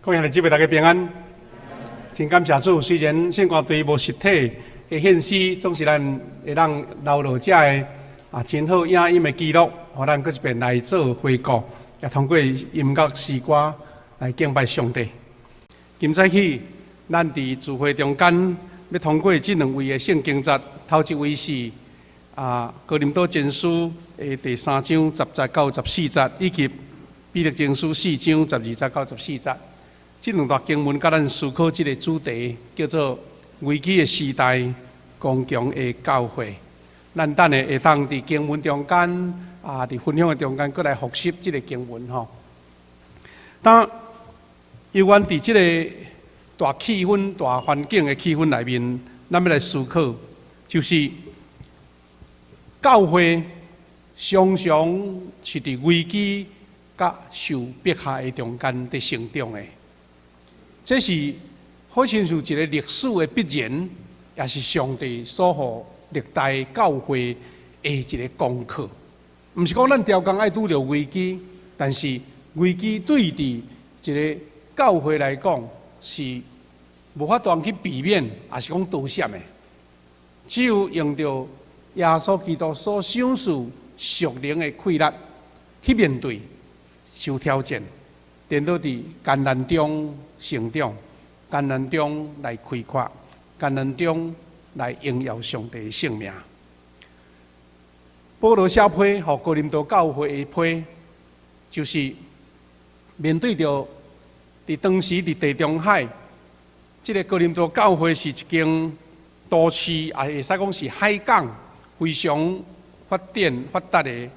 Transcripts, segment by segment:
各位兄弟姊妹，大家平安。真感谢主，虽然圣光队无实体的献诗，总是咱会当留落遮的真好影音的记录，互咱搁一遍来做回顾，也通过音乐诗歌来敬拜上帝。今早起，咱伫聚会中间要通过这两位的圣经节，头一位是哥林多前书的第3章10节到14节，以及彼得前书4章12节到14节。这两段经文甲咱思考这个主题，叫做危机的时代，刚强的教会。咱等下会当伫经文中间伫分享的中间，搁来复习这个经文吼。当有关伫这个大气氛、大环境的气氛内面，咱要来思考，就是教会常常是伫危机甲受迫害的中间伫成长的。这是好像是一个历史的必然，也是上帝所予历代教会的一个功课。毋是讲咱条工爱拄着危机，但是危机对伫一个教会来讲是无法度去避免，也是讲躲闪的。只有用着耶稣基督所享受属灵的气力去面对受挑战，颠倒伫艰难中成长，艰难中来开阔，艰难中来荣耀上帝的圣名。保罗写批予哥林多教会的批，就是面对着伫当时伫地中海，这个哥林多教会是一间都市，也会使讲是海港非常发展发达的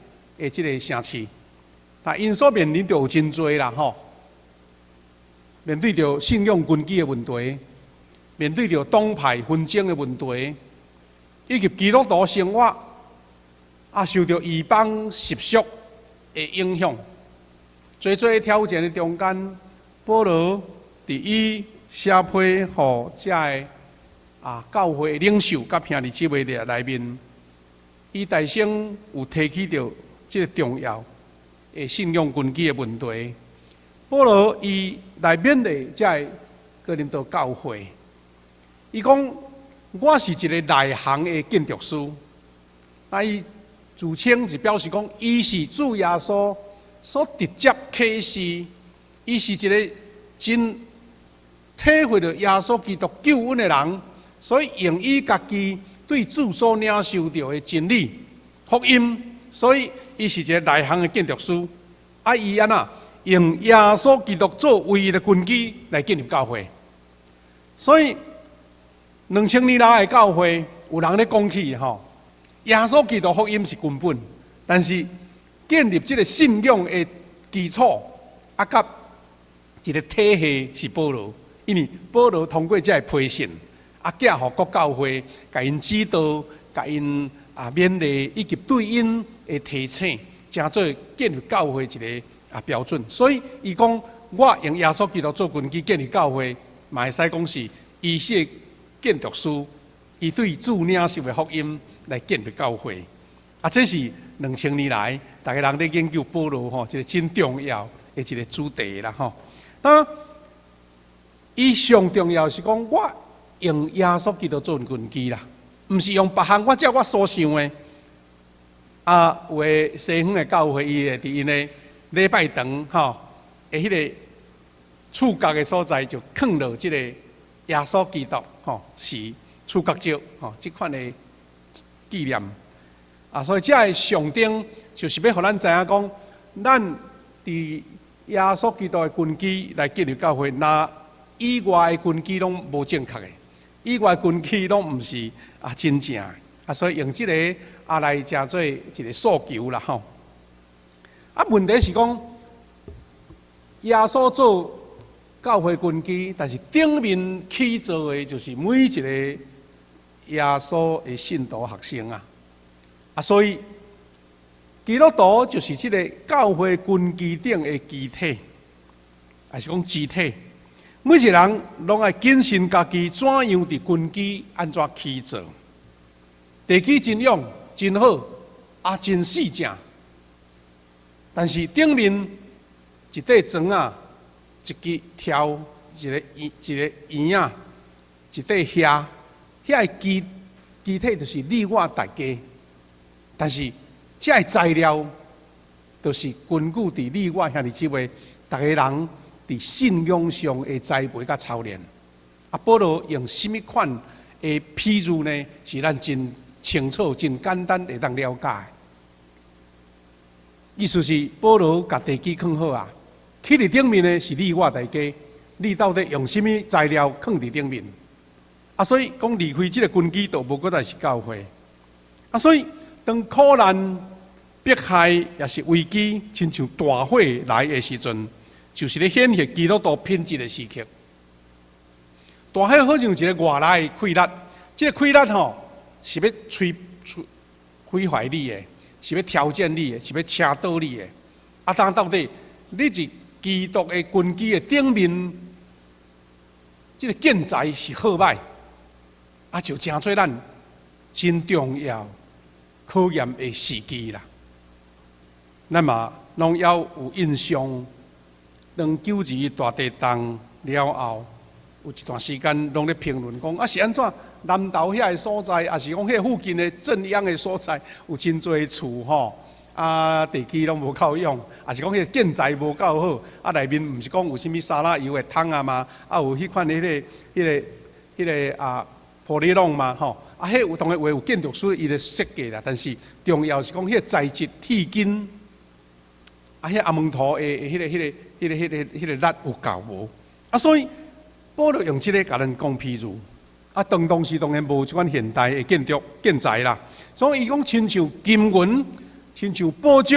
这个城市。但因所面临着有真多啦吼。面对着信仰根基的问题，面对着党派纷争的问题，以及基督徒生活受到异邦习俗的影响，最挑战的中间，保罗伫伊写批予遮的教会的领袖甲兄弟姊妹内面，伊大声有提起着这个重要的信仰根基的问题。保罗伊来勉励这哥林多教会，伊讲我是一个内行的建筑师，伊自称是表示讲，伊是主耶稣所直接启示，伊是一个真体会到耶稣基督救恩的人，所以用伊家己对主所领受到的真理福音，所以伊是一个内行的建筑师。伊安那？用耶稣基督做唯一的根基来建立教会，所以2000年来的教会，有人咧讲起吼，耶稣基督福音是根本，但是建立这个信仰的基础甲一个体系是保罗，因为保罗通过这个批信寄予各教会，甲因指导，甲因勉励，以及对因的提醒，真做建立教会一个标准，所以伊讲我用耶稣基督做根基建立教会，嘛会使讲是伊是建筑师，伊对主领受的福音来建立教会。这是2000年来大家人在研究保罗吼，一个真重要的一个主题啦吼。当然，伊上重要是讲我用耶稣基督做根基啦，毋是用别项我照我所想的。有的西方的教会伊会伫因的礼拜堂吼，迄个触角的所在就放落这个耶稣基督是触角石这款的纪念所以这个象征就是要互咱知影讲，咱伫耶稣基督的根基来建立教会，那以外的根基拢无正确的，以外的根基拢毋是真正的所以用这个来当做一个诉求啦吼。问题是讲，耶稣做教会根基，但是顶面起造的就是每一个耶稣的信徒学生所以基督徒就是这个教会根基顶的基体，还是讲肢体。每一个人拢爱谨慎家己怎样伫根基安怎起造，地基真勇真好真细正。但是顶面一块砖支挑，一个圆啊，一块虾，遐个基体就是你我大家，但是这材料，就是根据伫你我兄弟姊妹，大家人伫信仰上的栽培甲操练。啊，保罗用什么款的譬喻呢？是咱真清楚、真简单会当了解。意思是保罗甲地基放好啊，起伫顶面呢是你我大家，你到底用什么材料放伫顶面？啊，所以讲离开这个根基，就无过再是教会。啊，所以当苦难、迫害也是危机，亲像大火来的时阵，就是咧显现基督徒品质的时刻。大火好像一个外来的溃烂，这个溃烂吼是要毁坏你的，是要挑战你的，是要掐倒你的。啊，但到底你是基督的根基的顶面，这个建材是好歹，啊，就真做咱真重要考验的时机啦。咱嘛拢要有印象，当92大地震了后。有一段时间，拢咧评论讲，啊是安怎？南投遐个所在，也是讲遐附近的镇央的所在，有真侪厝吼，啊地基拢无够用，也是讲遐建材无够好，啊内面毋是讲有啥物沙拉油的桶啊嘛，啊有迄款迄个啊玻璃拢嘛吼，啊迄有当然话有建筑师伊的设计啦，但是重要是讲迄个材质铁筋，啊迄阿蒙土的迄个力有够无？啊所以。保罗用这个甲咱讲譬如，啊，当时当然无即款现代的建材啦，所以伊讲亲像金银，亲像宝石，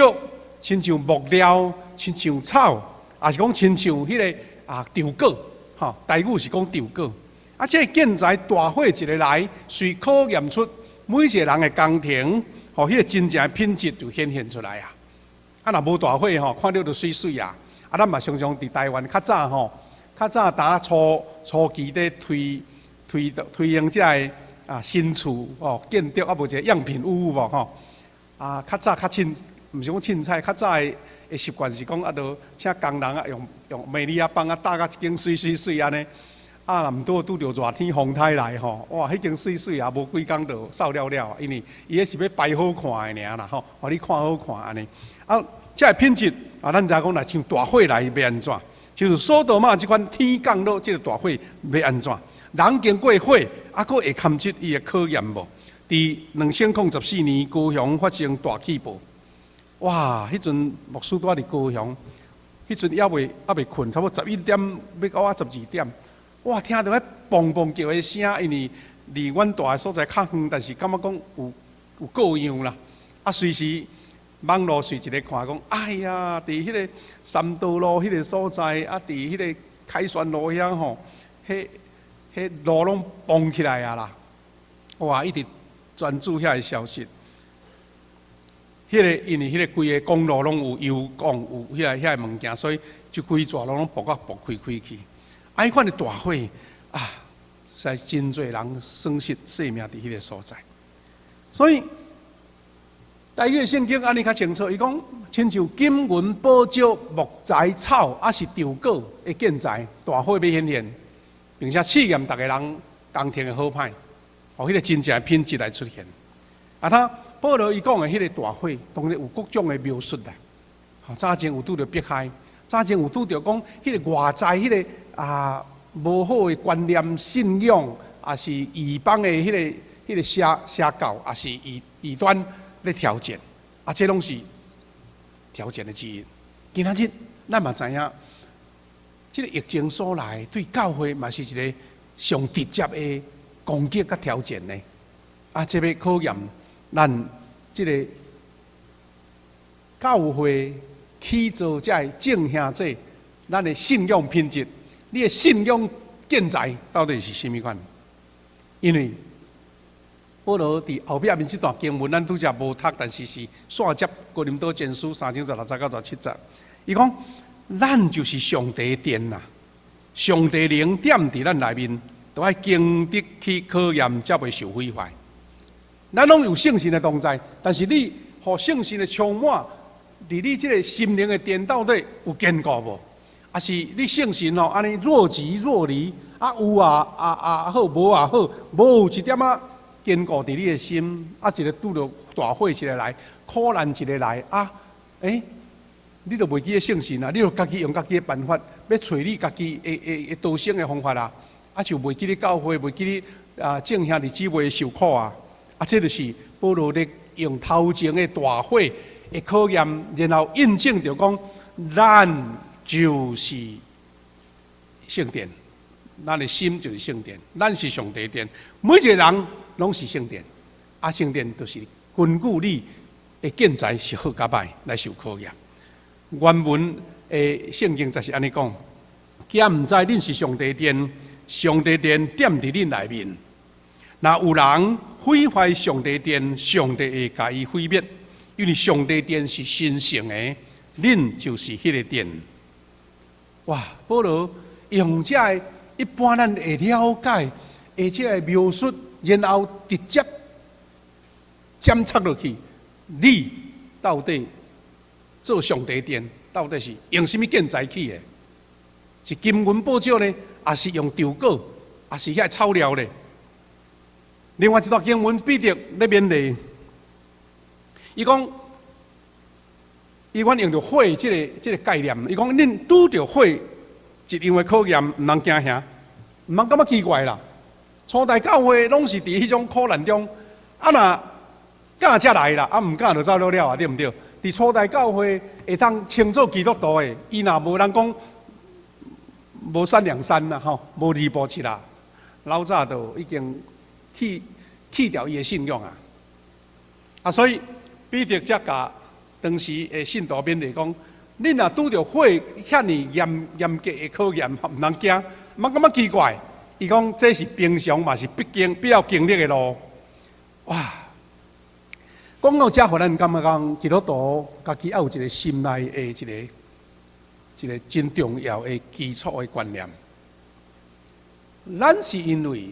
亲像木料，亲像草，也是讲亲像迄个稻果，吼，台语是讲稻果。啊，这个建材大火一个来，随考验出每一个人的工程，吼，迄个真正的品质就显现出来啊。啊，若无大火吼，看到就水水啊。啊，咱嘛常常伫台湾较早吼。较早打初期咧推行这个新厝哦建筑啊，无一个样品屋无吼啊，较早较凊，毋是讲凊彩，较早的习惯是讲就请工人啊用美利亚棒搭甲一间水安尼，啊，若毋拄着热天风台来吼，哇，迄间水啊，无几工就扫了，因为伊迄是要摆好看的尔啦吼，互你看好看安尼，啊，这个品质啊，咱才讲来像大火来要安怎？就是所多玛这款天降落这个大火要安怎？人经过火，还佫会堪接伊的考验无？伫2014年高雄发生大气暴，哇！迄阵牧师拄伫高雄，迄阵还未困，差不多11点要到12点，哇！听到迄砰砰叫的声，因为离阮住的所在较远，但是感觉讲有够样啦，啊，随时。网络随一个看讲，哎呀，伫迄个三道路迄个所在，啊，伫迄个凯旋路遐吼，迄路拢崩起来啊啦！哇，一直专注遐个消息。因为迄个规个公路拢有油管，有遐个物件，所以就规座路拢爆开去。啊，迄款的大火啊，实在真侪人损失性命伫迄个所在，所以。台语圣经安尼较清楚，伊讲亲像金银、宝石、木材、草，还是稻果的建材，大火要显现，并且试验逐个人工程的好歹，互迄个真正的品质来出现。啊，他保罗伊讲的迄个大火，当然有各种的描述啦。早前有拄着迫害，早前有拄着讲迄个外在迄个无好的观念、信仰，也是异邦的迄个邪教，也是异端。咧挑战，啊，这拢是挑战的之一。今仔日咱嘛知影，这个疫情所来对教会嘛是一个上直接的攻击甲挑战呢。啊，这要考验咱这个教会起造这正向这咱的信仰品质，你的信仰建材到底是甚么款？因为保罗伫后壁面这段经文，咱拄则无读，但是线接哥林多前书3章16节到17节。伊讲，咱就是上帝的殿呐，上帝灵点伫咱内面，都要经得去考验，才袂受毁坏。咱拢有圣神的同在，但是你互圣神的充满，伫你这个心灵的殿到底有坚固无？啊是你信神吼，安尼若即若离，啊有好，无好，无有一点仔坚固伫你的心，啊一个拄着大火一个来，苦难一个来，你就袂记得信神啊，你就家己用家己的办法，要找你家己的逃生的方法啦，啊就袂记得教会，袂记得正兄弟姊妹受苦啊，这就是保罗咧用头前的大火的考验，然后印证着讲，咱就是圣殿，咱的心就是圣殿，咱是上帝殿，每一个人拢是圣殿，圣殿就是根据你的建材是好甲歹来受考验。原文的圣经就是安尼讲，既然毋知恁是上帝殿，上帝殿踮伫恁内面。若有人毁坏上帝殿，上帝会甲伊毁灭，因为上帝殿是神圣的，恁就是迄个殿。哇！保罗用这个一般咱会了解，而且描述，然后直接检测落去，你到底做上帝殿，到底是用什么建材起的？是金银宝石呢，还是用稻果，还是遐草料呢？另外一段经文，彼得咧勉励，伊讲，伊阮用着火这个概念，伊讲恁拄着火，一样的考验，毋通惊吓，毋通感觉奇怪啦。初代教会拢是伫迄种苦难中，若敢才来啦，毋敢就走了了啊，对毋对？伫初代教会会当称作基督徒的，伊若无人讲无三两三啦，吼，无二步七啦，老早就已经去掉伊的信仰啊！所以彼得才甲当时的信徒勉励讲：恁若拄着火遐尼严格的考验，毋通惊，毋通感觉奇怪。伊讲这是平常嘛，是必要经历的路。哇！讲到这，互咱感觉讲基督徒家己要有一个心内的一个真重要的基础的观念。咱是因为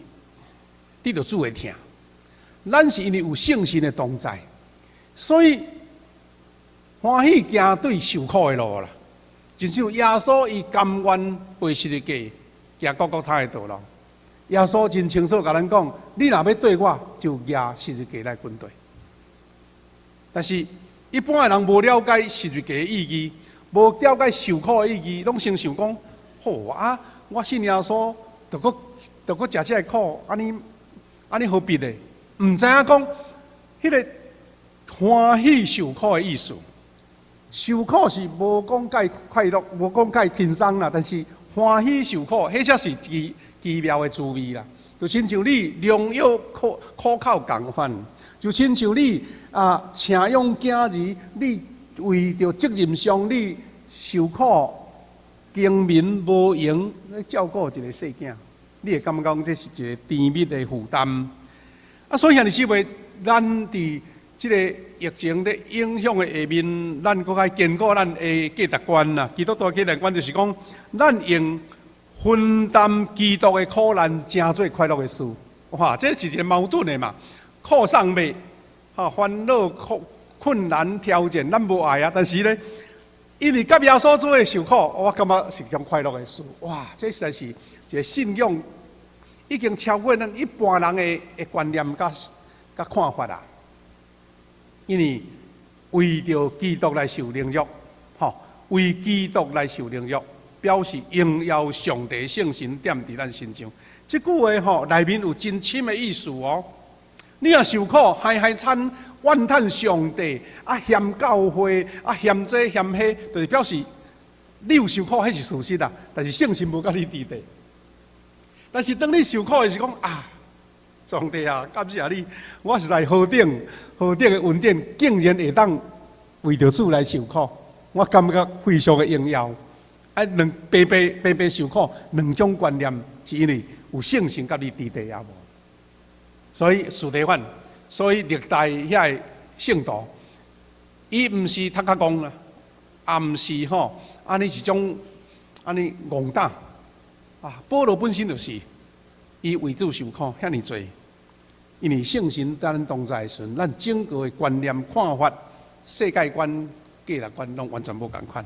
得到主的疼，咱是因为有圣神的同在，所以欢喜行对受苦的路啦。就像耶稣伊甘愿背十字架行各各他的道路。耶稣真清楚甲咱讲：你若要对我，就举十字架来跟对。但是，一般的人无了解十字架的意义，无了解受苦的意义，拢先想讲：好啊，我信耶稣，就搁食这个苦，安尼何必呢？唔知影讲，迄个欢喜受苦的意思。受苦是无讲介快乐，无讲介轻松啦，但是欢喜受苦，迄才是奇妙的滋味啦。就亲像你良药苦口共款。就亲像你请养囝儿，你为着责任上你受苦、经民无用，来照顾一个细囝，你会感觉讲这是一个甜蜜的负担。所以兄弟姊妹，咱伫这个疫情的影响的下面，咱搁较坚固咱的价值观啦。基督徒价值观就是讲，咱用分担基督的苦难，成做快乐的事。哇，这是一个矛盾的嘛。苦上未，烦恼、困难、挑战，咱无爱啊。但是呢，因为甲耶稣做的受苦，我感觉是一种快乐的事。哇，这实在是一个信仰，已经超过咱一般人的观念甲看法啦。因为为着基督来受凌辱，为基督来受凌辱，表示荣耀上帝圣神踮伫咱身上。这句话内面有真深的意思哦。你若受苦，海惨怨叹上帝，嫌教会，嫌这嫌迄，就是表示你有受苦，迄是事实啦。但是圣神无甲你伫地。但是当你受苦的是讲上帝啊，感谢你，我是在何等的恩典，竟然会当为着主来受苦，我感觉非常的荣耀。白受苦，两种观念是因为有圣神甲你伫地也无。所以史提反，所以历代遐个圣徒，伊毋是读较戆啦，也毋是安尼一种安尼戆胆保罗本身就是，伊为主受苦遐尼济，因为圣神在咱同在的时阵，咱整个的观念、看法、世界观、价值观拢完全无共款。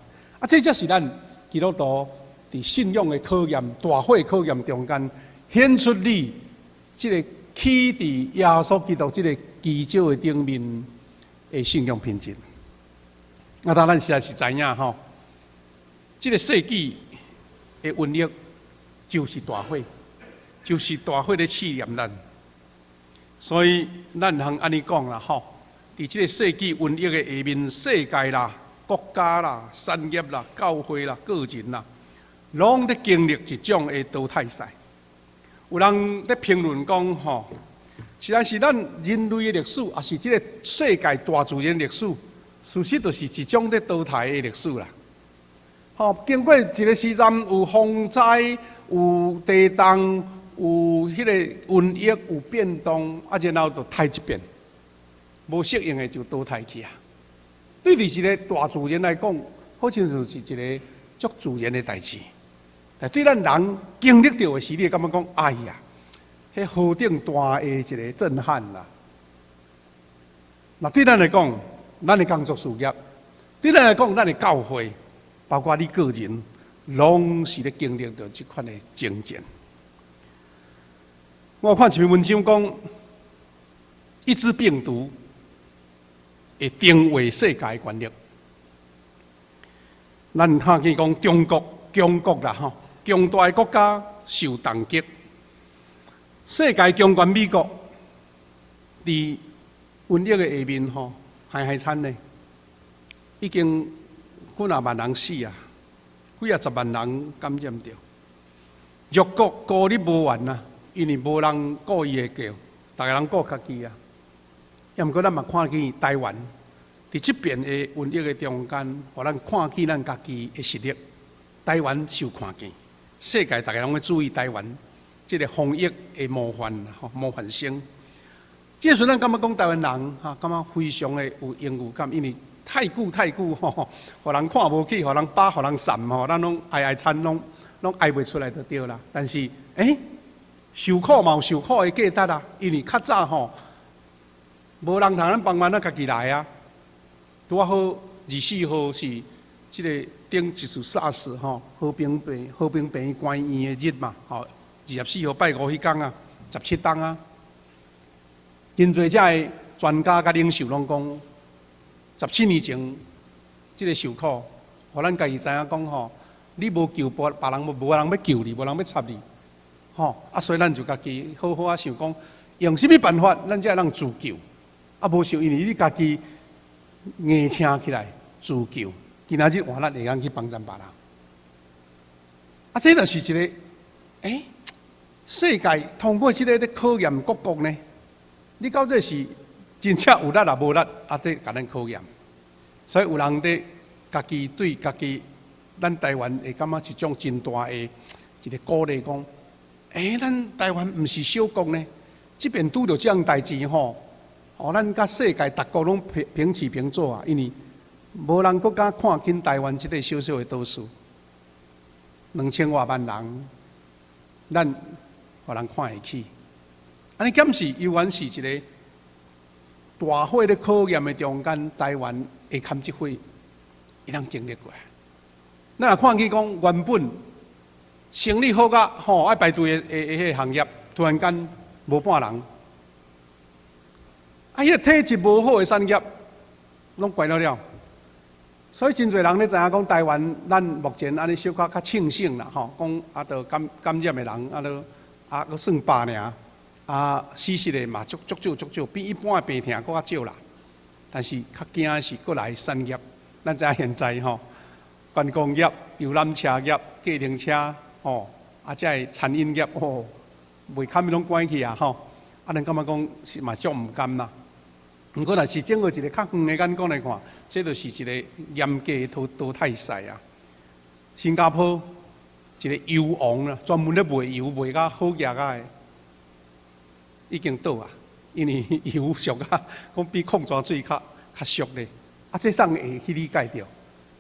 这才是咱基督徒伫信仰的考验、大会考验中间，显出你即个起伫耶稣基督即个基础的顶面的信仰品质。当然实在是知影吼，即个世纪的瘟疫就是大会，就是大会咧试验咱。所以咱通安尼讲啦吼，伫即个世纪瘟疫的下面，世界啦、国家啦、产业啦、教会啦、个人啦，拢在经历一种的淘汰赛。有人在评论讲吼，实在是咱人类的历史，也是即个世界大自然历史，事实就是一种在淘汰的历史啦。吼，经过一个时阵，有风灾，有地动，有迄个瘟疫，有变动，然后就汰一遍，无适应的就淘汰去啊。对于一个大自然来讲，好像就是一个足自然的代志。但对咱人经历到的时，你会感觉讲，哎呀，迄何等大的一个震撼啦！那对咱来讲，咱的工作事业，对咱来讲，咱的教会，包括你个人，拢是咧经历到这款的情境。我看一篇文章讲，一支病毒会定位世界的权力。咱看见讲中国啦吼，强大的国家受打击，世界强权美国伫瘟疫的下面吼，害惨呢，已经几啊万人死啊，几啊十万人感染着。弱国孤立无援啊，因为无人顾伊的叫，大家人顾家己啊。也毋过咱嘛看见台湾伫即边的瘟疫的中间，互咱看见咱家己的实力。台湾受看见，世界大家拢会注意台湾即个防疫的模范生。这时咱感觉讲台湾人感觉非常的有荣誉感，因为太久吼，互人看无起，互人扒，互人散吼，咱拢哀惨，拢哀袂出来就对啦。但是受苦嘛有受苦的价值啊，因为较早吼，无人通咱帮忙，咱家己来啊。拄啊好24号是即个顶一次SARS吼和平病关院的日嘛，吼24号拜五迄天啊，17天啊，真侪遮的专家甲领袖拢讲，17年前即个受苦，互咱家己知影讲吼，你无救别人，无人要救你，无人要插你，吼所以咱就家己好好想讲，用什么办法咱才会当自救，无想因为你家己硬撑起来自救。今仔日换咱会当去帮助别人，这就是一个世界通过这个咧考验各国呢，你到底是真正有力啊无力这甲咱考验，所以有人咧家己对家己，咱台湾会感觉一种真大的一个鼓励，讲咱台湾毋是小国呢，即边拄着这样代志吼，咱甲世界各国拢平起平坐啊，因为无人更加看轻台湾这个小小的岛屿，2000多万人，咱互人看会起。安尼检视，犹原是一个大火咧考验的中间，台湾会堪即火，伊通经历过。咱若看起讲，原本生意好甲爱排队的迄个行业，突然间无半人，迄个体质无好的产业，拢关了。所以真侪人咧知影讲台湾，咱目前安尼小可较庆幸啦，讲都感染的人都算百尔，死失的嘛足少，比一般的病痛搁较少啦。但是较惊的是过来产业，咱知影现在观光业、游览车业、计程车才会餐饮业袂堪拢关去啊咱感觉讲是嘛足毋甘啦。毋过，若是整个一个较远的眼光来看，这就是一个严格的淘汰赛啊。新加坡一个油王啦，专门咧卖油卖甲好价的，已经倒啊，因为油俗啊，讲比矿泉水较俗咧。这送会去理解着。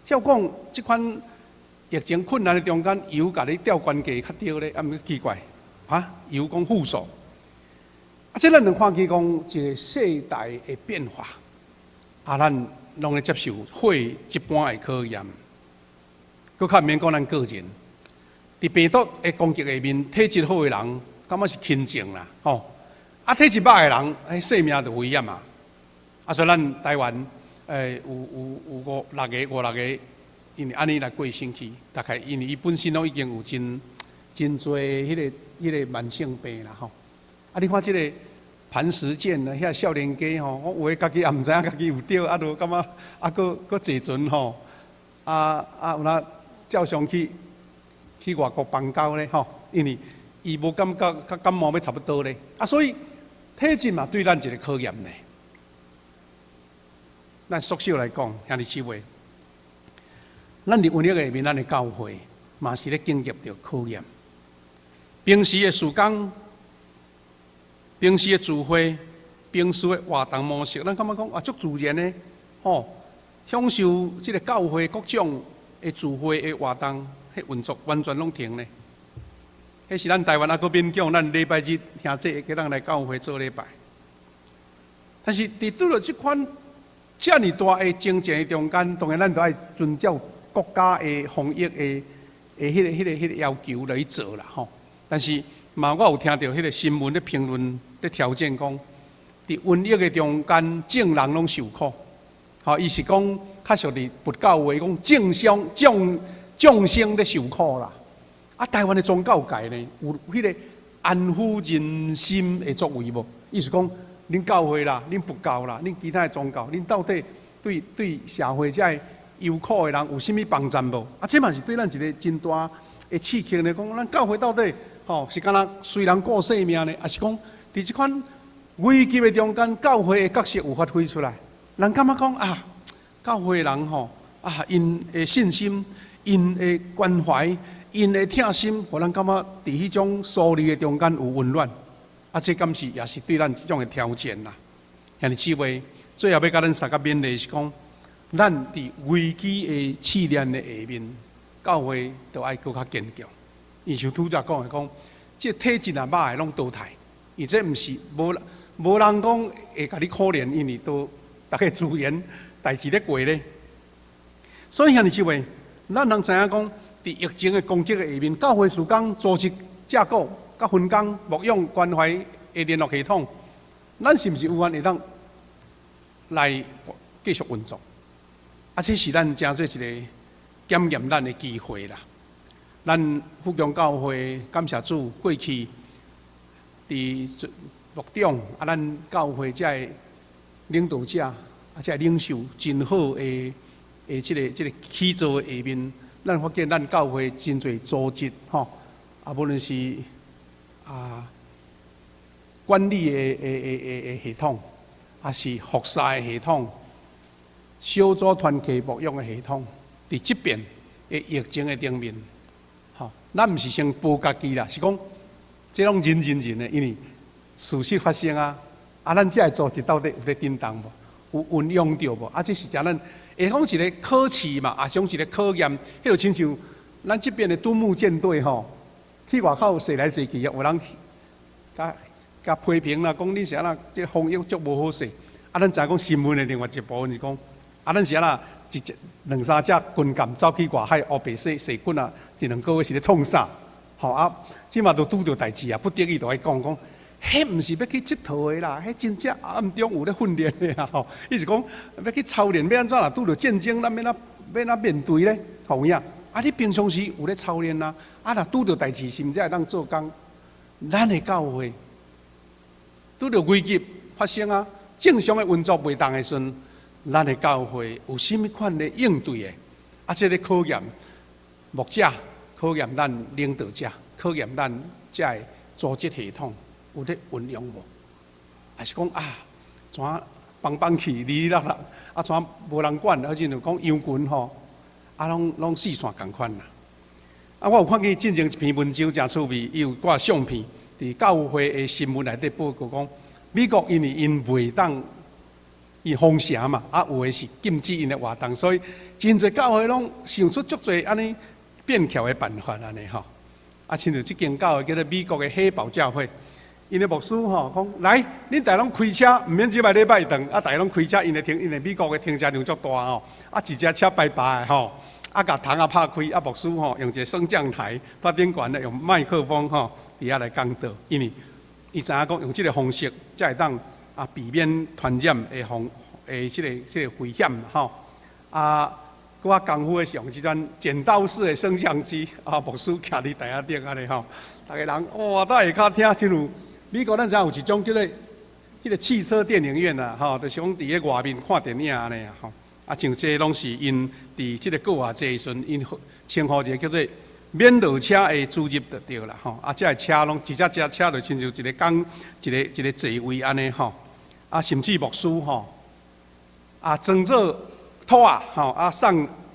照讲，即款疫情困难的中间，油甲你调关价较对咧，毋奇怪油讲负数。这咱能看见讲一个世代的变化，咱拢咧接受火一般的考验，佫较毋免讲咱个人，伫病毒的攻击下面，体质好的人，感觉是轻症啦，吼。啊，体质歹的人，性命就危险啊。啊，所以咱台湾，有五六个，因为安尼来过身去，大概因为伊本身拢已经有真多迄个慢性病啦，吼。啊，你看即个磐石舰呢，遐少年家吼，我有诶家己也毋知影家己有着，啊，就感觉啊，搁坐船吼，有哪照常去外国邦交咧，吼，因为伊无感觉甲感冒要差不多咧，啊，所以体质嘛对咱一个考验咧。咱缩小来讲，兄弟姊妹，咱伫瘟疫下面，咱的教会嘛是咧经历着考验。平时的事工，平时的聚会，平时的活动模式，咱感觉讲啊，足自然的，吼，享受即个教会各种的聚会的活动，迄运作完全拢停咧。迄是咱台湾还阁勉强，咱礼拜日兄弟叫咱来教会做礼拜。但是伫拄着即款遮尔大的情境的中间，当然咱都爱遵照国家的防疫的迄个要求来做啦，吼。但是嘛，我有听到迄个新闻的评论咧挑战讲，伫瘟疫的中间，众人拢受苦。吼，伊是讲确实伫佛教话讲众生咧受苦啦。啊，台湾的宗教界呢，有迄个安抚人心的作为无？意思讲，恁教会啦，恁佛教啦，恁其他的宗教，恁到底对社会遮忧苦的人有甚物帮助无？啊，这嘛是对咱一个真大的刺激呢。讲咱教会到底吼是敢若虽然顾性命呢，还是讲伫即款危机的中间，教会的角色有发挥出来。人感觉讲啊，教会的人吼啊，因的信心，因的关怀。因的疼心，互咱感觉伫迄种疏离的中间有温暖，啊，这敢是也是对咱即种的挑战啦。兄弟姊妹，最后要甲咱三个勉励是讲，咱伫危机的试炼的下面，教会都爱搁较坚强。伊像拄则讲的讲，即体质啊歹的拢淘汰，而这毋是无人讲会甲你可怜，因为都大家资源代志咧过咧。所以兄弟姊妹，咱人知影讲。伫疫情的攻击的下面，教会事工组织架构、甲分工、牧养关怀的联络系统，咱是毋是有法会当来继续运作？啊，这是咱真做一个检验咱的机会啦。咱福强教会感谢主，过去伫牧长啊，咱教会遮的领导者啊，遮领袖真好的即个起造的下面。咱发现咱教会真侪组织吼，啊，无论是管理的系统，还是服侍的系统、小组团契牧养的系统，伫即边的疫情的顶面，吼，咱毋是先保家己啦，是讲这种人的，因为事实发生啊，啊，咱这组织到底有咧叮当无？有运用着无？啊，这是讲咱。下讲一个考试嘛，也像一个考验，迄就亲像咱这边的杜牧舰队吼，去外口踅来踅去，有人甲批评啦，讲你是安那，这防疫足无好势。啊，咱知讲新闻的另外一部分是讲，啊，咱是安那两三只军舰走去外海，黑白踅滚啊，一两个月是咧创啥？吼啊，即嘛都拄着代志啊，不得已就爱讲。迄毋是要去佚佗的啦，迄真正暗中有咧训练的啦吼。意思讲要去操练，要安怎啦？拄着战争，咱要哪面对咧？同样，啊，你平常时有咧操练啦，啊，若拄着代志，是毋是会当做工？咱的教会拄着危机发生啊，正常的运作袂当的时阵，咱的教会有甚物款的应对的？啊，这个考验牧者，考验咱领导者，考验咱遮的组织系统。有咧运用无？还是讲啊，怎放弃离落啦？啊，怎无人管？而且就讲羊群吼，啊，拢四散共款啦。啊，我有看见进前一篇文章真趣味，伊有挂相片，伫教会的新闻内底报告讲，美国因袂当伊封城嘛，啊，有诶是禁止因的活动，所以真侪教会拢想出足侪安尼变巧的办法安尼吼。啊，亲像即间教会叫做美国的黑堡教会。因的牧师吼讲，来，恁大家拢开车，毋免只摆礼拜堂，啊，大家拢开车，因的美国的停车场足大吼，啊，一只车白白的吼，甲窗拍开，牧师用一个升降台，他顶悬咧用麦克风伫遐来讲道，因为伊知影讲用即个方式，才会当避免传染即个危险我功夫的是用即种剪刀式的摄像机牧师徛伫台下顶安尼大家人哇，在下骹听真有。美国咱知有一种叫做迄个汽车电影院就是讲伫个外面看电影安尼像这拢是因伫即个国外坐时阵，因称呼一个叫做免落车的资入就对啦这个车拢一只车就亲像一个讲一个座位安尼甚至牧师装作土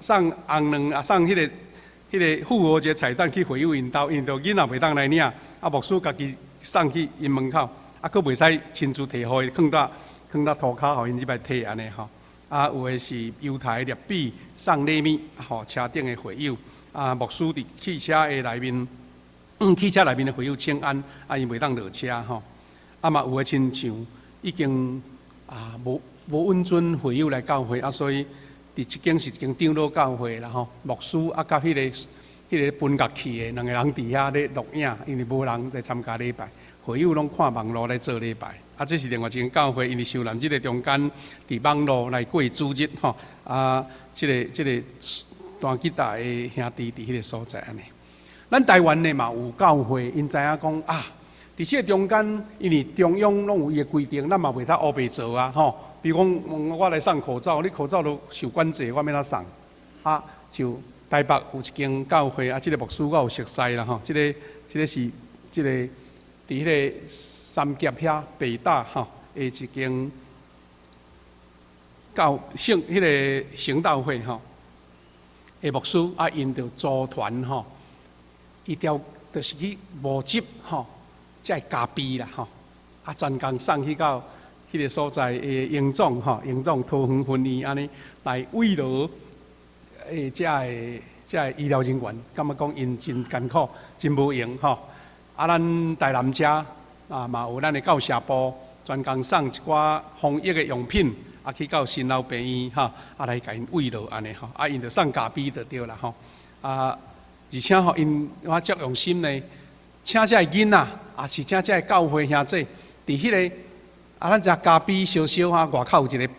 送红卵送迄个复活节彩蛋去回友因兜，因着囡仔袂当来领牧师家己送去因门口佫袂使亲自摕互伊，放到涂骹，互因即摆摕安尼有诶是犹太列比送礼物车顶的会友牧师伫汽车的内面，汽车内面的会友请安因袂当落车嘛有诶亲像已经无允准会友来教会所以伫一间是一间长老教会啦牧师甲迄个分乐器的两个人伫遐咧录影，因为无人在参加礼拜，会友拢看网络来做礼拜。这是另外一间教会，因为受难即个中间伫网络来过主日即个弹吉他的兄弟伫迄个所在安尼。咱台湾呢嘛有教会，因知影讲伫即个中间，因为中央拢有伊的规定，咱嘛袂使乌白做比如讲，我来送口罩，你口罩都受管制，我要哪送就台北有一间教会即个牧师我有熟悉啦即个是即个伫迄个三峡遐北大的一间迄个行道会的牧师因着组团伊就是去募集才会加币啦专工送去到迄个所在的营总桃园分院安尼来慰劳这医疗人员，感觉讲因真艰苦，真无用咱台南遮嘛有咱的教社部专工送一寡防疫的用品去到新老病院来甲因慰劳安尼因着送加币就对啦而且因我足用心呢，请这个囡仔是请这个教会兄弟伫迄个咱遮加币烧烧外口有一个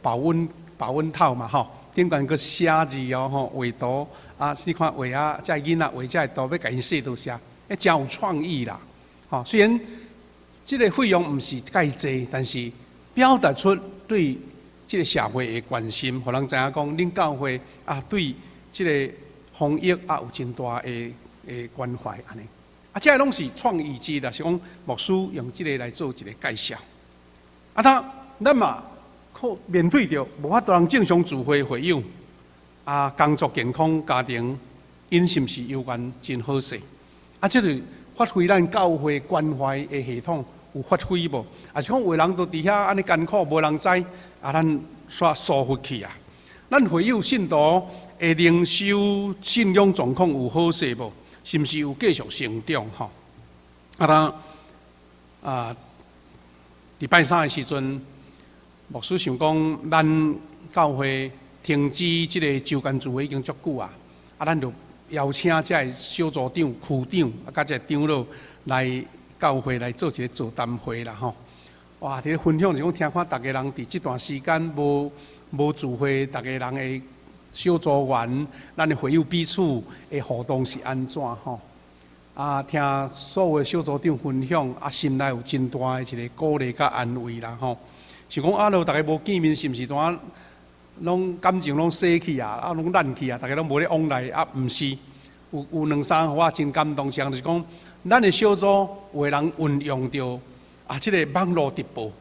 保温套嘛顶悬个写字画图你看画这个囡仔画这个图要甲因写到啥，真有创意啦虽然这个费用毋是介济，但是表达出对这个社会的关心，互人知影讲恁教会对这个防疫有真大的关怀安尼这个拢是创意之啦，是讲牧师用这个来做一个介绍咱嘛面对着无法度人正常聚会会友工作健康家庭因是毋是有关真好势这就发挥咱教会关怀的系统有发挥无？是讲有人都伫遐安尼艰苦，无人知咱煞疏忽去咱会友信徒的灵修信仰状况有好势无？是毋是有继续成长礼拜三的时阵，牧师想讲，咱教会停止这个周间聚会已经足久咱就邀请这个小组长、区长甲这个长老来教会来做一个座谈会啦哇！这个分享是讲听看大家人伫这段时间无聚会，大家人的小组员，咱的会友彼此的互动是安怎听所有的小组长分享心内有真大的一个鼓励甲安慰啦是讲若大家无见面，是毋是怎拢感情拢逝去拢烂去大家拢无咧往来毋是有两三互我真感动，就是讲咱的小组有的人运用着这个网络直播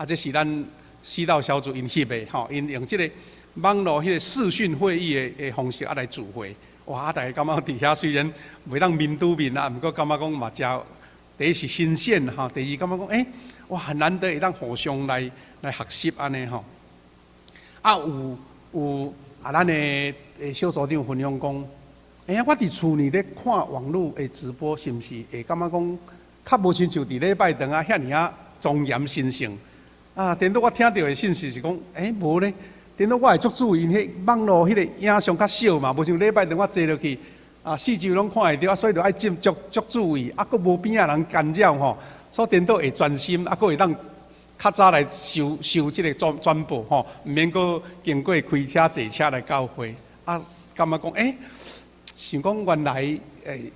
这是咱四道小组因翕的因用这个网络迄个视讯会议的方式来聚会哇！大家感觉伫遐虽然袂当面对面毋过感觉讲嘛真第一是新鲜第二感觉讲哇很难得会当互相来学习安尼有咱的小组长分享讲我伫厝里咧看网络的直播，是毋是会感觉讲较无亲像伫礼拜堂遐尔庄严神圣？颠倒我听到的信息是讲，无咧，顶多我会足注意，迄网络迄个影像较少嘛，无像礼拜堂我坐落去，四周拢看会到，所以就爱足注意，佫无边仔人干扰吼，所以顶多会专心，佫会当较早来收即个转播吼，毋免佫经过开车坐车来教会，感觉讲想讲原来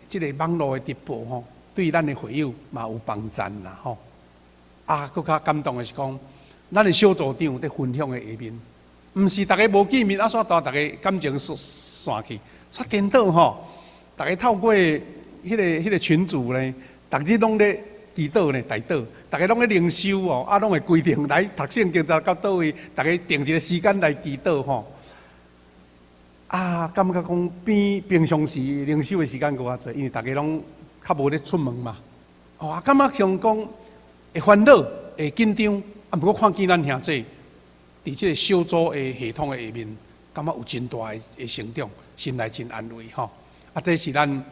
即个网络的直播吼，对咱的会友嘛有帮助啦吼。佫较感动的是讲，咱的小组长在分享的下面，毋是大家无见面，煞大家感情散去，煞颠倒吼，大家透过迄个群组呢，逐日拢咧祈祷呢，大祷，大家拢咧灵修哦，拢会规定来读圣经，到倒位，大家定一个时间来祈祷吼。感觉讲比平常时灵修的时间搁较侪，因为大家拢较无咧出门嘛。感觉像讲会烦恼、会紧张，不过看见咱兄弟伫即个小组的系统的下面，感觉有真大的成长，心内真安慰吼。这是咱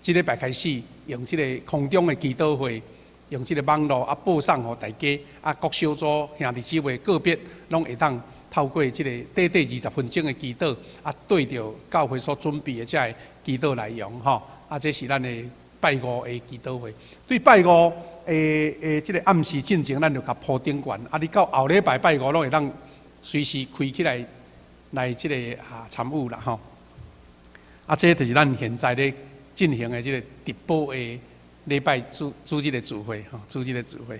即礼拜开始用即个空中的祈祷会，用即个网络播送互大家，各小组兄弟姊妹个别拢会当。透过即个短20分钟的祈祷，对着教会所准备的这个祈祷内容吼，这是咱的拜五的祈祷会。对拜五即个暗时进前，咱就甲铺顶悬。你到后礼拜拜五，拢会当随时开起来即个参与啦吼。这就是咱现在咧进行的即个直播的礼拜主日的聚会吼，主日的聚会。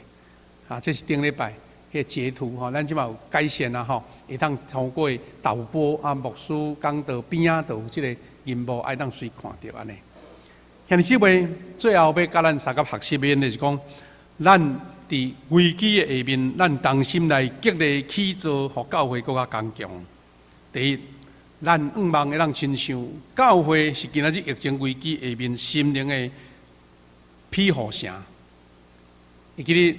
这是顶礼拜。迄截图吼，咱即马有改善啊吼，会当透过导播牧师讲道边仔都有即个荧幕，爱当随看到安尼。兄弟姊妹，最后要甲咱三个学习的就是讲，咱伫危机的下面，咱同心来激励起造，互教会更加刚强。第一，咱望会当亲像教会是今仔日疫情危机下面心灵的庇护城。会记得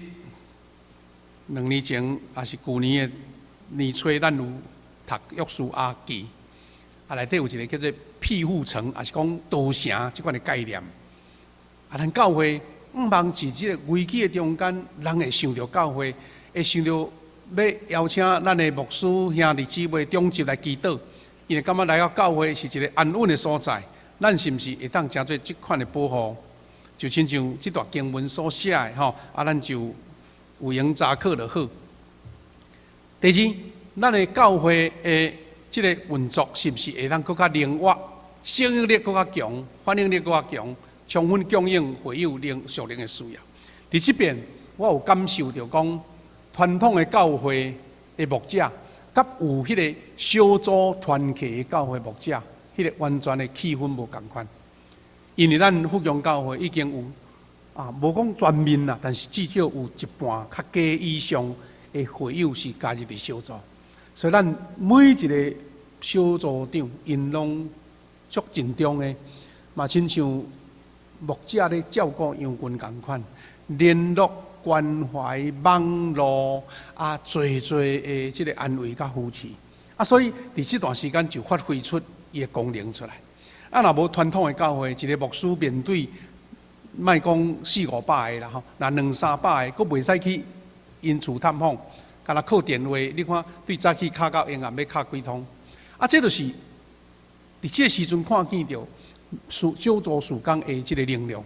2年前，也是去年的年初，咱有读约书亚记，内底有一个叫做庇护城，也是讲道城即款的概念。咱教会望伫即个危机的中间，人会想到教会，会想到要邀请咱的牧师兄弟姊妹中集来祈祷，因为感觉来到教会是一个安稳的所在，咱是毋是会当诚做即款的保护？就亲像即段经文所写的吼，咱就。有闲查课就好。第二，咱的教会的即个运作是毋是会当更较灵活，适应力更较强，反应力更较强，充分供应会友属灵的需要。伫即边，我有感受到讲，传统的教会的牧者，甲有迄个小组团契的教会牧者，迄个完全的气氛无共款。因为咱福阳教会已经有。无讲全面啦，但是至少有一半较加以上的会友是加入伫小组，所以咱每一个小组长因拢足尽忠的，嘛亲像牧者咧照顾羊群共款，联络关怀网络侪的即个安慰甲扶持，所以伫即段时间就发挥出伊的功能出来。若无传统的教会，一个牧师面对。莫讲400-500个啦吼，那200-300个，佫袂使去因厝探访，干那靠电话，你看对早起敲到阴暗要敲几通，这就是伫即个时阵看见着小组事工的即个能量。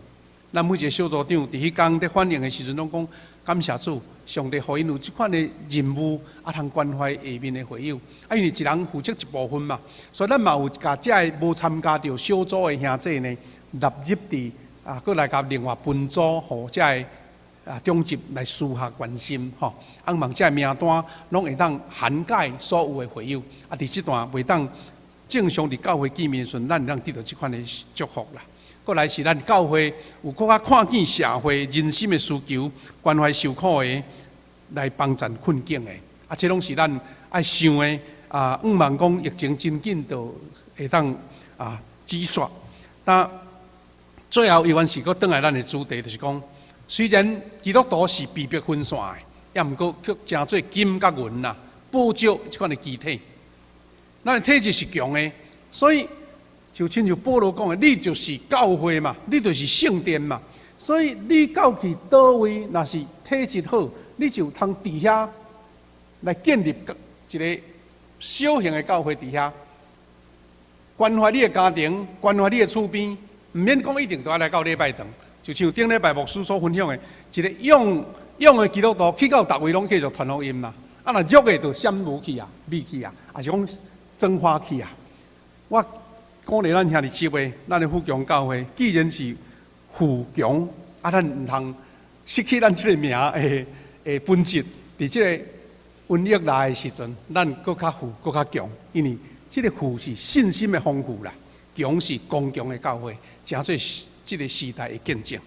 咱每一个小组长伫迄工在反映的时阵，拢讲感谢主，上帝互因有即款的任务，通关怀下面的会友。因为一人负责一部分嘛，所以咱嘛有甲遮个无参加着小组的兄弟呢，纳入伫。佫来甲另外分组，互遮个中级来私下关心吼，望遮个名单拢会当涵盖所有的会友，伫即段袂当正常伫教会见面时阵，咱会当得到即款的祝福啦。佫来是咱教会有佫较看见社会人心的需求，关怀受苦的，来帮助困境的，这拢是咱爱想的。望讲疫情真紧就会当止煞，但。最后，依然是佫倒来咱的主题，就是讲，虽然基督徒是被迫分散的，也毋过却诚做金甲银啦，补足即款的机体。咱的体质是强的，所以就亲像保罗讲的，你就是教会嘛，你就是圣殿嘛。所以你到去倒位，若是体质好，你就通伫遐来建立一个小型的教会伫遐，关怀你的家庭，关怀你的厝边，毋免讲一定都要来到礼拜堂。就像顶礼拜牧师所分享的，一个勇的基督徒去到逐位拢继续传福音啦。啊，若弱的就闪无去啊，灭去啊，也是讲蒸发去啊。我鼓励咱兄弟姊妹，咱的富强教会，既然是富强，啊，咱毋通失去咱即个名的本质。伫即个瘟疫来的时阵，咱更较富、更较强，因为即个富是信心的丰富啦，强是刚强的教会，诚做即个时代的见证。